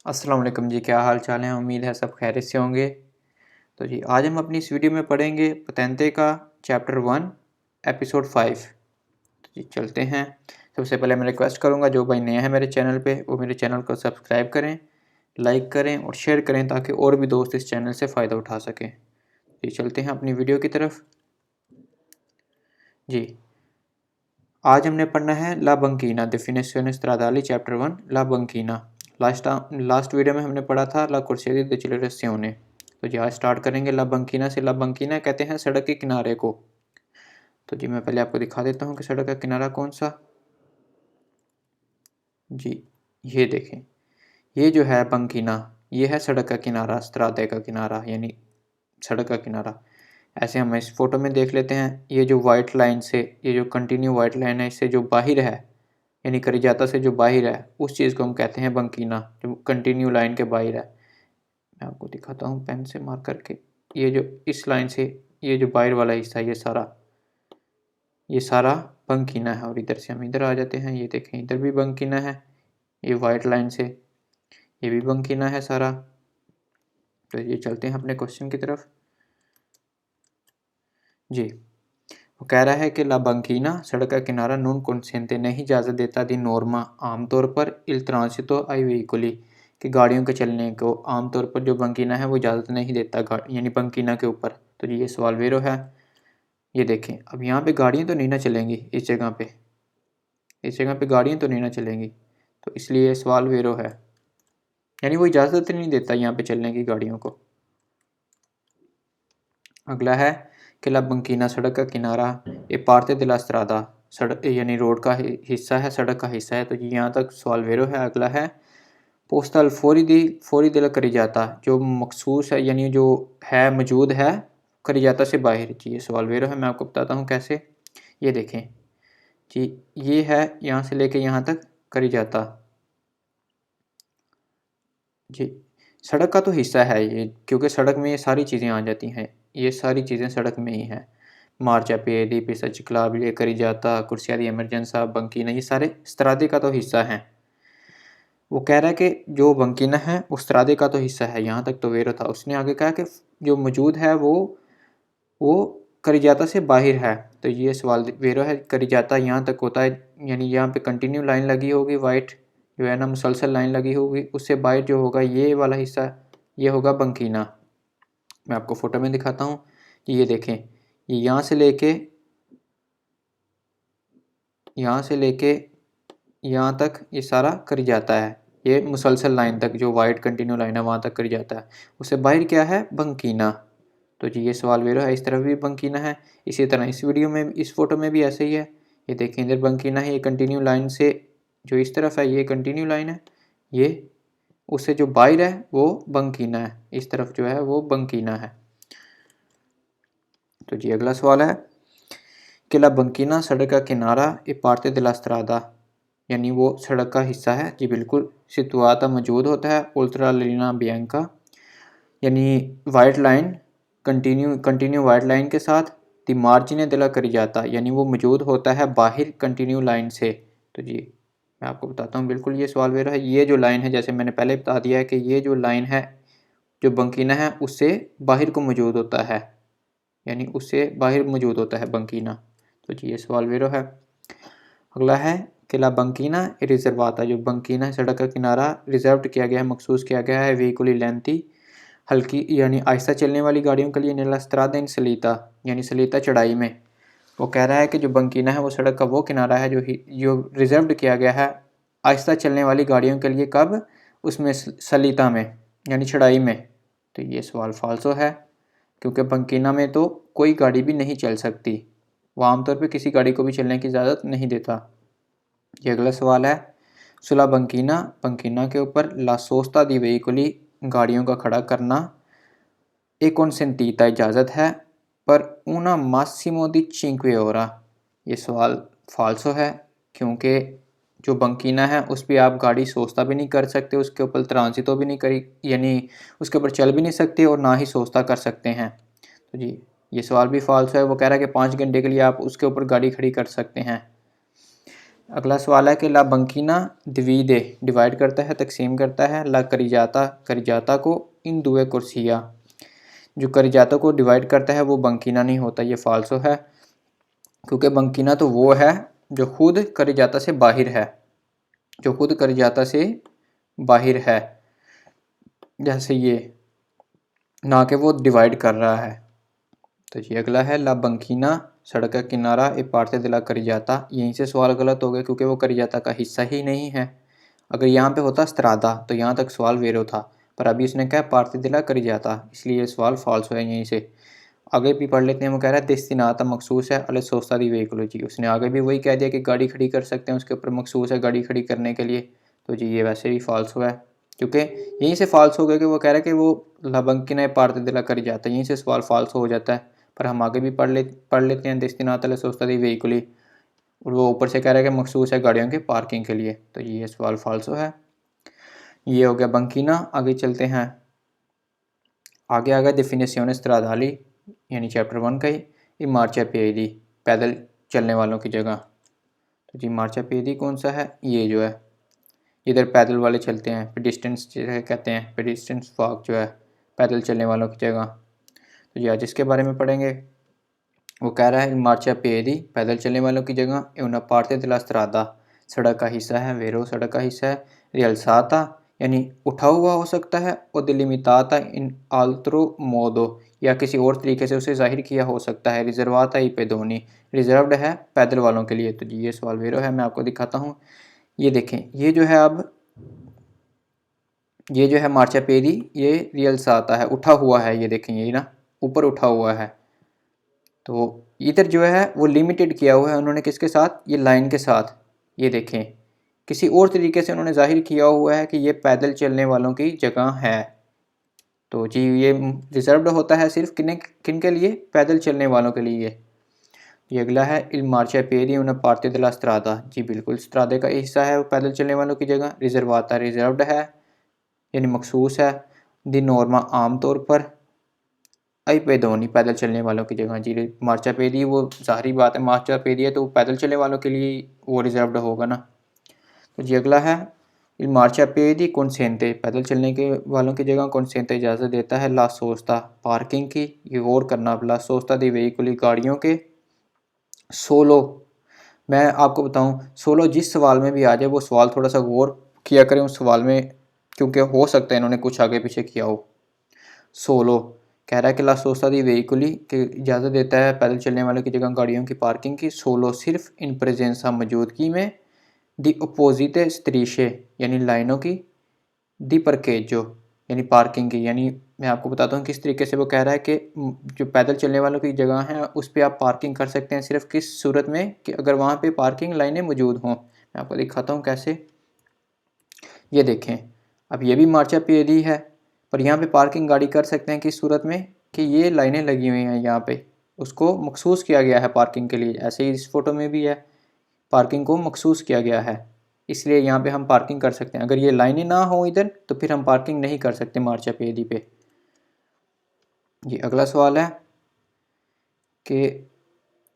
अस्सलाम वालेकुम जी, क्या हाल चाल है। उम्मीद है सब खैरियत से होंगे। तो जी आज हम अपनी इस वीडियो में पढ़ेंगे पतेंते का चैप्टर 1 एपिसोड 5। तो जी चलते हैं। सबसे पहले मैं रिक्वेस्ट करूंगा जो भाई नए हैं मेरे चैनल पे वो मेरे चैनल को सब्सक्राइब करें, लाइक करें और शेयर करें ताकि और भी दोस्त इस चैनल से फ़ायदा उठा सकें। जी चलते हैं अपनी वीडियो की तरफ। जी आज हमने पढ़ना है ला बंकीना डिफिनेशन स्ट्रादाली चैप्टर 1 ला बंकीना। लास्ट वीडियो में हमने पढ़ा था ला कुर्सिया दी चिलरेसियोने। तो जी आज स्टार्ट करेंगे ला बंकीना से। ला बंकीना कहते हैं सड़क के किनारे को। तो जी मैं पहले आपको दिखा देता हूँ कि सड़क का किनारा कौन सा। जी ये देखें, ये जो है बंकीना, ये है सड़क का किनारा, स्त्रादे का किनारा यानी सड़क का किनारा। ऐसे हम इस फोटो में देख लेते हैं, ये जो वाइट लाइन से, ये जो कंटिन्यू वाइट लाइन है, इससे जो बाहर है यानी करिजाता से जो बाहर है उस चीज़ को हम कहते हैं बंकीना, जो कंटिन्यू लाइन के बाहर है। मैं आपको दिखाता हूँ पेन से मार्क करके। ये जो इस लाइन से ये जो बाहर वाला हिस्सा है ये सारा बंकीना है। और इधर से हम इधर आ जाते हैं, ये देखें इधर भी बंकीना है, ये वाइट लाइन से ये भी बंकीना है सारा। तो ये चलते हैं अपने क्वेश्चन की तरफ। जी वो कह रहा है कि ला बंकीना सड़क का किनारा नून consciente नहीं इजाज़त देता दी नॉर्मा आमतौर पर इल ट्रांसितो आई वेहिकुली कि गाड़ियों के चलने को आमतौर पर जो बंकीना है वो इजाज़त नहीं देता यानी बंकीना के ऊपर। तो जी ये सवाल वेरो है। ये देखें अब यहाँ पे गाड़ियाँ तो नहीं ना चलेंगी, इस जगह पे गाड़ियाँ तो नहीं ना चलेंगी, तो इसलिए ये सवाल वेरो है, यानी वो इजाज़त नहीं देता यहाँ पे चलने की गाड़ियों को। अगला है कि ला बंकीना सड़क का किनारा ए पार्ते दिला स्त्रादा सड़क यानी रोड का हिस्सा है, सड़क का हिस्सा है। तो जी यहाँ तक सवाल वेरो है। अगला है पोस्टल फौरी दिल करी जाता जो मखसूस है यानी जो है मौजूद है करी जाता से बाहर। जी ये सवाल वेरो है, मैं आपको बताता हूँ कैसे। ये देखें जी, ये है यहाँ से लेके यहाँ तक करी जाता। जी सड़क का तो हिस्सा है ये, क्योंकि सड़क में ये सारी चीज़ें आ जाती हैं, ये सारी चीज़ें सड़क में ही हैं। मार्चा पिएडी पिसा चिकलाबले करी जाता कुर्सिया दी इमरजेंसा बंकीना, ये सारे स्त्रादे का तो हिस्सा हैं। वो कह रहा है कि जो बंकीना है वो स्त्रादे का तो हिस्सा है, यहाँ तक तो वेरो था। उसने आगे कहा कि जो मौजूद है वो करिजाता से बाहर है। तो ये सवाल वेरो है। करिजाता यहाँ तक होता है यानी यहाँ पे कंटिन्यू लाइन लगी होगी, वाइट जो है ना मुसलसल लाइन लगी होगी, उससे बाहर जो होगा ये वाला हिस्सा, ये होगा बंकीना। मैं आपको फ़ोटो में दिखाता हूँ कि ये देखें, ये यहाँ से लेके यहाँ तक ये सारा कर जाता है, ये मुसलसल लाइन तक जो वाइट कंटिन्यू लाइन है वहाँ तक कर जाता है। उससे बाहर क्या है बंकीना। तो जी ये सवाल वेरो है। इस तरफ भी बंकीना है, इसी तरह इस वीडियो में इस फोटो में भी ऐसे ही है। ये देखें इधर बंकीना है, ये कंटिन्यू लाइन से जो इस तरफ है ये कंटिन्यू लाइन है, ये उससे जो बाहर है वो बंकीना है, इस तरफ जो है वो बंकीना है। तो जी अगला सवाल है कि ला बंकीना सड़क का किनारा ए पार्ते दिला स्त्रादा यानी वो सड़क का हिस्सा है। जी बिल्कुल, सितुआता मौजूद होता है उल्ट्रा लीना बियंका यानी white line continue white line के साथ। दी मार्जिने दिला करी जाता यानी वो मौजूद होता है बाहर कंटिन्यू लाइन से। तो जी मैं आपको बताता हूँ, बिल्कुल ये सवाल वेरा है। ये जो लाइन है जैसे मैंने पहले बता दिया है कि ये जो लाइन है जो बंकीना है उससे बाहर को मौजूद होता है, यानी उससे बाहर मौजूद होता है बंकीना। तो जी ये सवाल वेरो है। अगला है किला बंकीना रिजर्वाता, जो बंकीना सड़क का किनारा रिजर्व किया गया है, मखसूस किया गया है व्हीकुली लेंथी हल्की यानी आहिस्ता चलने वाली गाड़ियों के लिए नीला स्त्रादा इन सलीता यानी सलीता चढ़ाई में। वो कह रहा है कि जो बंकीना है वो सड़क का वो किनारा है जो रिजर्व किया गया है आहिस्ता चलने वाली गाड़ियों के लिए। कब? उसमें सलीता में यानी चढ़ाई में। तो ये सवाल फाल्सो है, क्योंकि बंकीना में तो कोई गाड़ी भी नहीं चल सकती, वो आमतौर पर किसी गाड़ी को भी चलने की इजाज़त नहीं देता। ये अगला सवाल है सुला बंकीना बंकीना के ऊपर ला सोस्ता दी वेहिकुली गाड़ियों का खड़ा करना एक कॉन्सेंटीता इजाज़त है पर ऊना मासिमो दी चिंक्वे ओरा। ये सवाल फाल्सो है, क्योंकि जो बंकीना है उस पर आप गाड़ी सोचता भी नहीं कर सकते, उसके ऊपर ट्रांजितो भी नहीं करी यानी उसके ऊपर चल भी नहीं सकते और ना ही सोचता कर सकते हैं। तो जी ये सवाल भी फाल्सो है। वो कह रहा है कि 5 घंटे के लिए आप उसके ऊपर गाड़ी खड़ी कर सकते हैं। अगला सवाल है कि ला बंकीना दिवीदे डिवाइड करता है, तकसीम करता है, ला करिजाता करिजाता को इन दुए कुर्सिया। जो करिजाता को डिवाइड करता है वो बंकीना नहीं होता, ये फाल्सो है, क्योंकि बंकीना तो वो है जो खुद करिजाता से बाहर है, जो खुद करिजाता से बाहर है, जैसे ये, ना कि वो डिवाइड कर रहा है। तो ये अगला है ला बंकीना सड़क का किनारा ए पार्ते दिला करिजाता। यहीं से सवाल गलत हो गया क्योंकि वो करिजाता का हिस्सा ही नहीं है। अगर यहाँ पे होता स्त्रादा तो यहाँ तक सवाल वेरो था, पर अभी उसने कहा पार्ते दिला करिजाता, इसलिए ये सवाल फॉल्स है। यहीं से आगे भी पढ़ लेते हैं। वो कह रहा है डेस्टिनाता मखसूस है अले सोस्ता दी व्हीकल जी, उसने आगे भी वही कह दिया कि गाड़ी खड़ी कर सकते हैं, उसके ऊपर मखसूस है गाड़ी खड़ी करने के लिए। तो जी ये वैसे भी फॉल्स हुआ है, क्योंकि यहीं से फॉल्स हो गया कि वो कह रहा है कि वो लबंकिन पार्ते दिला कर जाता है, यहीं से सवाल फॉल्स हो जाता है। पर हम आगे भी पढ़ लेते हैं डेस्टिनाता अले सोस्ता दी व्हीकली, और वो ऊपर से कह रहा है कि मखसूस है गाड़ियों की पार्किंग के लिए, तो ये सवाल फॉल्स है। ये हो गया बंकीना। आगे चलते हैं, आगे आ गया डिफिनेशन स्त्रादाली, यानी चैप्टर 1 का ही। ये मार्चा पेदी पैदल चलने वालों की जगह। तो जी मार्चा पेदी कौन सा है, ये जो है इधर पैदल वाले चलते हैं, पेडिस्टेंस कहते हैं, पेडिस्टेंस वॉक जो है पैदल चलने वालों की जगह। तो जी आज इसके बारे में पढ़ेंगे। वो कह रहा है मार्चा पेदी पैदल चलने वालों की जगह, एवं पार्ते दिला स्त्रादा सड़क का हिस्सा है, वेरो सड़क का हिस्सा है, रियलसाता यानी उठा हुआ हो सकता है, और दिलिमिताता इन आल्त्रो मोदो या किसी और तरीके से उसे जाहिर किया हो सकता है, रिजर्वाता ई पेदोनी रिजर्व्ड है पैदल वालों के लिए। तो जी ये सवाल वेरो है, मैं आपको दिखाता हूँ। ये देखें, ये जो है अब ये जो है मार्चा पेदी, ये रियलसाता है, उठा हुआ है, ये देखें ये ना ऊपर उठा हुआ है। तो इधर जो है वो लिमिटेड किया हुआ है उन्होंने किसके साथ, ये लाइन के साथ। ये देखें किसी और तरीके से उन्होंने जाहिर किया हुआ है कि ये पैदल चलने वालों की जगह है। तो जी ये रिजर्व्ड होता है सिर्फ किन के लिए, पैदल चलने वालों के लिए। ये अगला है इल मार्चा पेरी उन्हें पार्ते दिला स्त्रादा, जी बिल्कुल स्त्रादे का हिस्सा है वो पैदल चलने वालों की जगह। रिजर्वाता रिजर्व्ड है यानी मखसूस है। दी नॉर्मा आमतौर पर, आई पेदोनी पैदल चलने वालों की जगह। जी मार्चा पेदी वो ज़ाहरी बात है, मार्चा पेदी है तो पैदल चलने वालों के लिए वो रिजर्व्ड होगा ना। तो जी अगला है इल मार्चा पेदी कंसेंटे पैदल चलने के वालों की जगह कंसेंटे इजाज़त देता है ला सोस्ता पार्किंग की। ये गौर करना, ला सोस्ता दी व्हीकुली गाड़ियों के। सोलो, मैं आपको बताऊं सोलो जिस सवाल में भी आ जाए वो सवाल थोड़ा सा गौर किया करें उस सवाल में, क्योंकि हो सकता है इन्होंने कुछ आगे पीछे किया हो। सोलो कह रहा है कि ला सोस्ता दी व्हीकुली की इजाज़त देता है पैदल चलने वालों की जगह गाड़ियों की पार्किंग की। सोलो सिर्फ इन प्रेजेंसा मौजूदगी में, दी अपोजिट स्त्रीशे यानी लाइनों की, दी परकेजो यानी पार्किंग की। यानी मैं आपको बताता हूँ किस तरीके से वो कह रहा है कि जो पैदल चलने वालों की जगह है उस पर आप पार्किंग कर सकते हैं सिर्फ किस सूरत में, कि अगर वहाँ पे पार्किंग लाइनें मौजूद हों। मैं आपको दिखाता हूँ कैसे। ये देखें, अब ये भी मार्चा पेदी है, पर यहाँ पे पार्किंग गाड़ी कर सकते हैं किस सूरत में, कि ये लाइनें लगी हुई हैं यहाँ पे, उसको मखसूस किया गया है पार्किंग के लिए। ऐसे ही इस फोटो में भी है, पार्किंग को मखसूस किया गया है, इसलिए यहाँ पे हम पार्किंग कर सकते हैं। अगर ये लाइनें ना हो इधर तो फिर हम पार्किंग नहीं कर सकते मार्चा पेदी पे। ये अगला सवाल है कि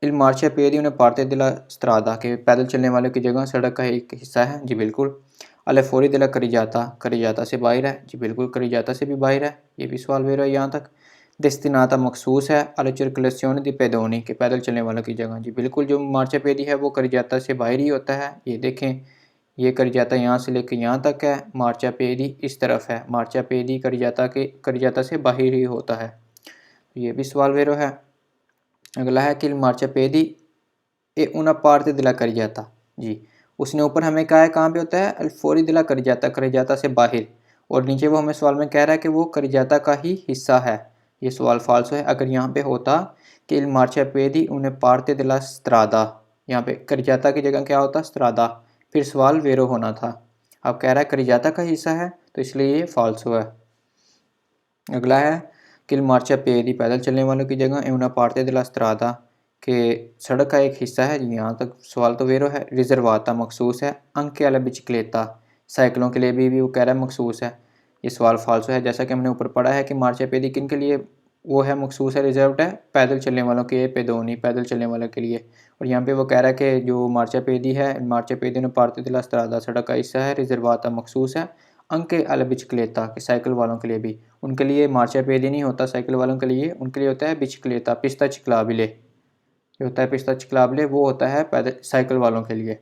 इल मार्चा पेदी उन्हें पार्ते दिला स्त्रादा के पैदल चलने वालों की जगह सड़क का एक हिस्सा है, जी बिल्कुल। अले फोरी दिला करी जाता से बाहर है, जी बिल्कुल करी जाता से भी बाहर है, ये भी सवाल वेरा है यहाँ तक। डेस्टिनाता मखसूस है अले circolazione दी पेदोनी के पैदल चलने वालों की जगह, जी बिल्कुल जो मार्चा पेदी है वो करी जाता से बाहर ही होता है। ये देखें, ये करी जाता यहाँ से लेकर यहाँ तक है, मार्चा पेदी इस तरफ है, मार्चा पेदी करी जाता से बाहर ही होता है। ये भी सवाल वेरो है। अगला है कि मार्चा पेदी ए उना पार्ते दिला कर जाता, जी उसने ऊपर हमें कहा है कहाँ पे होता है, अल्फोरी दिला कर जाता से बाहर, और नीचे वो हमें सवाल में कह रहा है कि वो कर जाता का ही हिस्सा है। ये सवाल फाल्स है। अगर यहाँ पे होता कि इल मार्चा पेदी उन्हें पार्ते दिला स्त्रादा, यहाँ पे कर जाता की जगह क्या होता स्त्रादा, फिर सवाल वेरो होना था। अब कह रहा है कर जाता का हिस्सा है तो इसलिए ये फाल्स है। अगला है कि मार्चा पेदी पैदल चलने वालों की जगह एवं पार्ते दिला स्त्रादा के सड़क का एक हिस्सा है। यहाँ तक सवाल तो वेरो है। रिजर्वाता मखसूस है, अंक के अला बिचक्लेता साइकिलों के लिए भी वो कह रहा है मखसूस है, ये सवाल फाल्सो है। जैसा कि हमने ऊपर पढ़ा है कि मार्चा पेदी किन के लिए वो है मखसूस है, रिजर्व्ड है पैदल चलने वालों के, पेदोनी पैदल चलने वालों के लिए। और यहाँ पे वो कह रहा है कि जो मार्चापेदी है, मार्चापेदी ने पार्टी दिला स्त्रादा सड़क का हिस्सा है, रिजर्वाता मखसूस है अंके अल बिचक्लेता के साइकिल वालों के लिए भी। उनके लिए मार्चापेदी नहीं होता साइकिल वालों के लिए, उनके लिए होता है बिचक्लेता, पिस्ता चिकलाबिले जो होता है, पिस्ता चिकलाबिले वो होता है पैदल साइकिल वालों के लिए।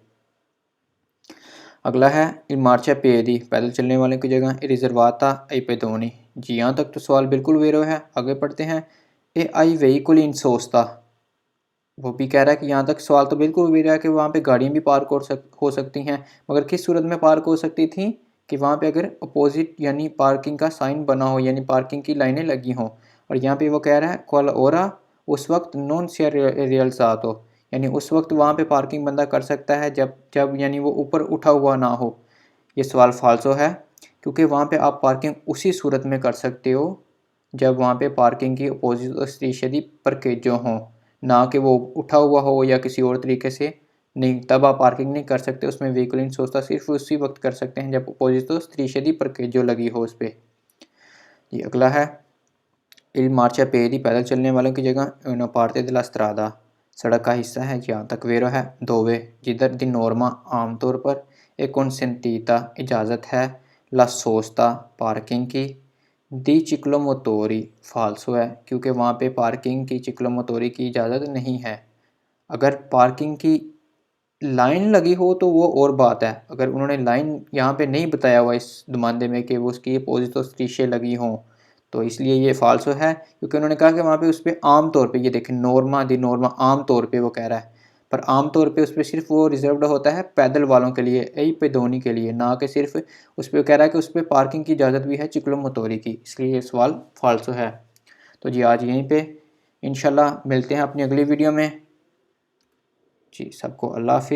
अगला है मार्चापेदी पैदल चलने वाले की जगह, रिजर्वाता आई पेदोनी। जी यहाँ तक तो सवाल बिल्कुल वेरो है। आगे पढ़ते हैं। ए आई वेहिकुल इन सोचता, वो भी कह रहा है कि यहाँ तक सवाल तो बिल्कुल वेरो है कि वहाँ पे गाड़ियाँ भी पार्क हो सकती हैं, मगर किस सूरत में पार्क हो सकती थी कि वहाँ पे अगर अपोजिट यानी पार्किंग का साइन बना हो, यानी पार्किंग की लाइनें लगी हों। और यहाँ पे वो कह रहा है क्वाल ओरा उस वक्त नॉन शेयर रियल सात हो, यानी उस वक्त वहाँ पे पार्किंग बंदा कर सकता है जब जब यानी वो ऊपर उठा हुआ ना हो। ये सवाल फाल्सो है, क्योंकि वहाँ पे आप पार्किंग उसी सूरत में कर सकते हो जब वहाँ पे पार्किंग की अपोजिट स्थिति परकेजो हों, ना कि वो उठा हुआ हो या किसी और तरीके से नहीं, तब आप पार्किंग नहीं कर सकते उसमें। व्हीकल इन सोचता सिर्फ उसी वक्त कर सकते हैं जब अपोजिट स्थिति परकेजो लगी हो उस पर। ये अगला है। इल मार्चापेदी पैदल चलने वालों की जगह una parte della strada सड़क का हिस्सा है, यहाँ तक वेरो है। दोवे जिधर दी नॉर्मा आमतौर पर एक consentita इजाज़त है, ला सोस्ता पार्किंग की, दी चिक्लोमोटोरी फाल्सो है क्योंकि वहाँ पे पार्किंग की चिक्लोमोटोरी की इजाज़त नहीं है। अगर पार्किंग की लाइन लगी हो तो वो और बात है, अगर उन्होंने लाइन यहाँ पे नहीं बताया हुआ इस नुमाइंदे में कि वो उसकी अपोजिट तो शीशे लगी हों, तो इसलिए ये फाल्सो है, क्योंकि उन्होंने कहा कि वहाँ पे उस पर आम तौर पे, ये देखें नॉर्मा दी नॉर्मा आम तौर पे वो कह रहा है, पर आम तौर पे उस पर सिर्फ वो रिजर्व्ड होता है पैदल वालों के लिए, यही पे धोनी के लिए, ना कि सिर्फ उस पर कह रहा है कि उस पर पार्किंग की इजाज़त भी है चिक्लोमोटोरी की, इसलिए ये सवाल फाल्सो है। तो जी आज यहीं पर इंशाल्लाह मिलते हैं अपनी अगली वीडियो में। जी सबको अल्लाह हाफिज़।